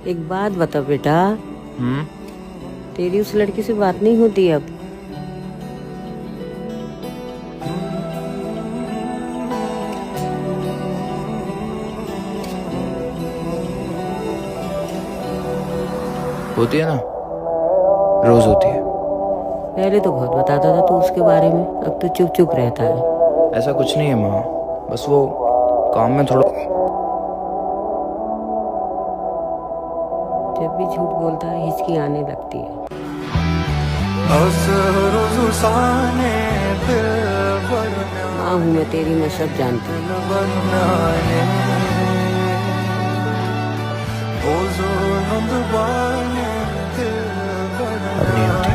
एक बात बता बेटा, हम्म। तेरी उस लड़की से बात नहीं होती अब? होती है ना, रोज होती है। पहले तो बहुत बताता था तू उसके बारे में, अब तो चुप चुप रहता है। ऐसा कुछ नहीं है माँ, बस वो काम में थोड़ा। जब भी झूठ बोलता है हिचकी आने लगती है। माँ हूँ मैं तेरी, मैं सब जानती हूँ। अब नहीं होती।